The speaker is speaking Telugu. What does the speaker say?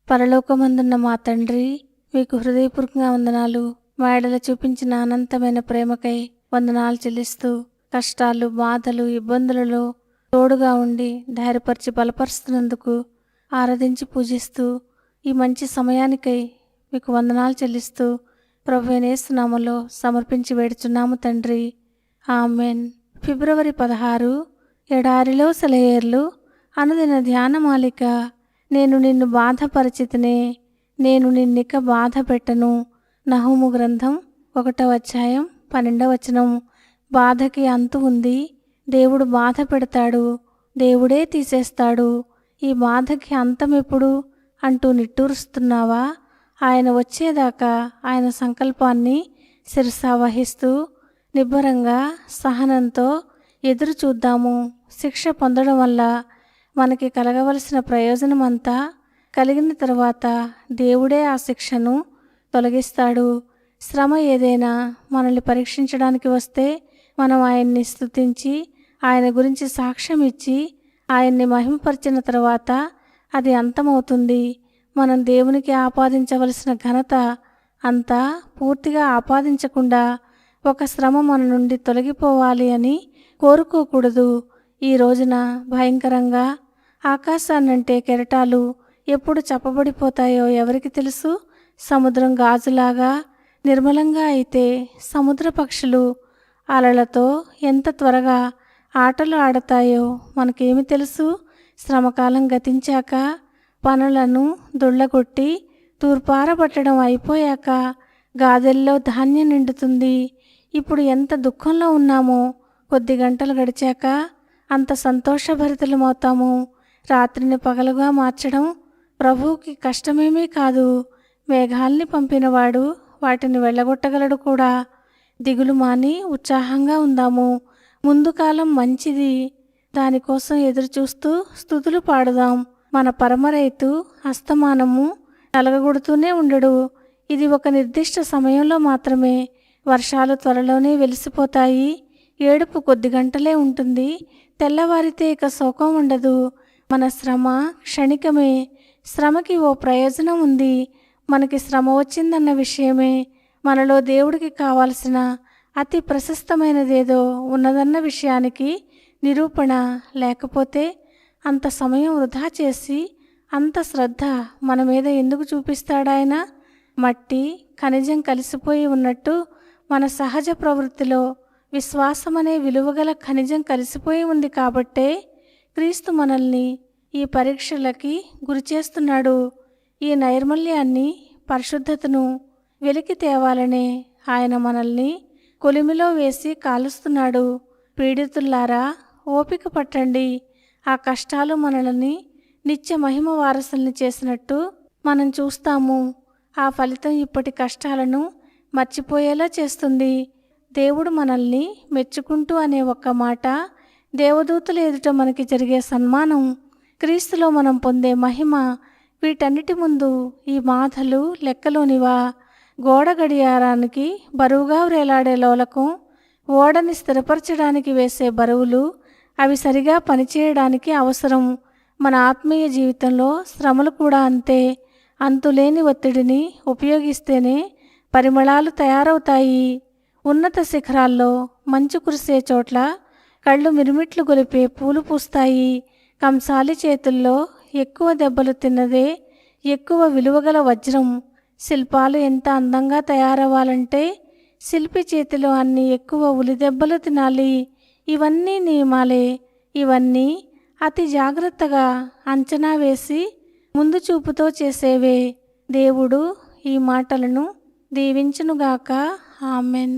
పరలోకమందున్న మా తండ్రి, మీకు హృదయపూర్వకంగా వందనాలు. మా ఎడల చూపించిన అనంతమైన ప్రేమకై వందనాలు చెల్లిస్తూ, కష్టాలు, బాధలు, ఇబ్బందులలో తోడుగా ఉండి ధైర్యపరిచి బలపరుస్తున్నందుకు ఆరాధించి పూజిస్తూ, ఈ మంచి సమయానికై మీకు వందనాలు చెల్లిస్తూ ప్రభువైన యేసు నామములో సమర్పించి వేడుచున్నాము తండ్రి. ఆమెన్. ఫిబ్రవరి 16 ఎడారిలో సెలయేర్లు అనుదిన ధ్యానమాలిక. నేను నిన్ను బాధపరిచితినే, నేను నిన్నిక బాధ పెట్టను. నహూము గ్రంథం 1వ అధ్యాయం 12వ వచనం. బాధకి అంతు ఉంది. దేవుడు బాధ పెడతాడు, దేవుడే తీసేస్తాడు. ఈ బాధకి అంతం ఎప్పుడు అంటూ నిట్టూరుస్తున్నావా? ఆయన వచ్చేదాకా ఆయన సంకల్పాన్ని శిరసా వహిస్తూ నిబ్బరంగా సహనంతో ఎదురు చూద్దాము. శిక్ష పొందడం వల్ల మనకి కలగవలసిన ప్రయోజనమంతా కలిగిన తర్వాత దేవుడే ఆ శిక్షను తొలగిస్తాడు. శ్రమ ఏదైనా మనల్ని పరీక్షించడానికి వస్తే మనం ఆయన్ని స్తుతించి ఆయన గురించి సాక్ష్యం ఇచ్చి ఆయన్ని మహిమపరిచిన తర్వాత అది అంతమవుతుంది. మనం దేవునికి ఆపాదించవలసిన ఘనత అంతా పూర్తిగా ఆపాదించకుండా ఒక శ్రమ మన నుండి తొలగిపోవాలి అని కోరుకోకూడదు. ఈ రోజున భయంకరంగా ఆకాశాన్నంటే కెరటాలు ఎప్పుడు చప్పబడిపోతాయో ఎవరికి తెలుసు? సముద్రం గాజులాగా నిర్మలంగా అయితే సముద్ర పక్షులు అలలతో ఎంత త్వరగా ఆటలు ఆడతాయో మనకేమి తెలుసు? శ్రమకాలం గతించాక, పనులను దుళ్ళగొట్టి తూర్పారబట్టడం అయిపోయాక గాదెల్లో ధాన్యం నిండుతుంది. ఇప్పుడు ఎంత దుఃఖంలో ఉన్నామో కొద్ది గంటలు గడిచాక అంత సంతోషభరితలమవుతాము. రాత్రిని పగలుగా మార్చడం ప్రభువుకి కష్టమేమీ కాదు. మేఘాల్ని పంపినవాడు వాటిని వెళ్ళగొట్టగలడు కూడా. దిగులు మాని ఉత్సాహంగా ఉందాము. ముందు కాలం మంచిది, దానికోసం ఎదురుచూస్తూ స్తుతులు పాడుదాం. మన పరమ రైతు అస్తమానము నలగగొడుతూనే ఉండడు. ఇది ఒక నిర్దిష్ట సమయంలో మాత్రమే. వర్షాలు త్వరలోనే వెలిసిపోతాయి. ఏడుపు కొద్ది గంటలే ఉంటుంది. తెల్లవారితే ఇక శోకం ఉండదు. మన శ్రమ క్షణికమే. శ్రమకి ఓ ప్రయోజనం ఉంది. మనకి శ్రమ వచ్చిందన్న విషయమే మనలో దేవుడికి కావాల్సిన అతి ప్రశస్తమైనదేదో ఉన్నదన్న విషయానికి నిరూపణ. లేకపోతే అంత సమయం వృధా చేసి అంత శ్రద్ధ మన మీద ఎందుకు చూపిస్తాడాయన? మట్టి ఖనిజం కలిసిపోయి ఉన్నట్టు మన సహజ ప్రవృత్తిలో విశ్వాసమనే విలువగల ఖనిజం కలిసిపోయి ఉంది కాబట్టే క్రీస్తు మనల్ని ఈ పరీక్షలకి గురిచేస్తున్నాడు. ఈ నైర్మల్యాన్ని, పరిశుద్ధతను వెలికి తేవాలనే ఆయన మనల్ని కొలిమిలో వేసి కాలుస్తున్నాడు. పీడితుల్లారా ఓపిక పట్టండి. ఆ కష్టాలు మనల్ని నిత్య మహిమ వారసుల్ని చేసినట్టు మనం చూస్తాము. ఆ ఫలితం ఇప్పటి కష్టాలను మర్చిపోయేలా చేస్తుంది. దేవుడు మనల్ని మెచ్చుకుంటూ అనే ఒక్క మాట, దేవదూతల ఎదుట మనకి జరిగే సన్మానం, క్రీస్తులో మనం పొందే మహిమ, వీటన్నిటి ముందు ఈ బాధలు లెక్కలోనివా? గోడ గడియారానికి బరువుగా వ్రేలాడే లోలకం, ఓడని స్థిరపరచడానికి వేసే బరువులు అవి సరిగా పనిచేయడానికి అవసరం. మన ఆత్మీయ జీవితంలో శ్రమలు కూడా అంతే. అంతులేని ఒత్తిడిని ఉపయోగిస్తేనే పరిమళాలు తయారవుతాయి. ఉన్నత శిఖరాల్లో మంచు కురిసే చోట్ల కళ్ళు మిరుమిట్లు గొలిపే పూలు పూస్తాయి. కంసాలి చేతుల్లో ఎక్కువ దెబ్బలు తిన్నదే ఎక్కువ విలువగల వజ్రం. శిల్పాలు ఎంత అందంగా తయారవ్వాలంటే శిల్పి చేతిలో అన్ని ఎక్కువ ఉలిదెబ్బలు తినాలి. ఇవన్నీ నియమాలే. ఇవన్నీ అతి జాగ్రత్తగా అంచనా వేసి ముందు చూపుతో చేసేవే. దేవుడు ఈ మాటలను దీవించునుగాక. ఆమెన్.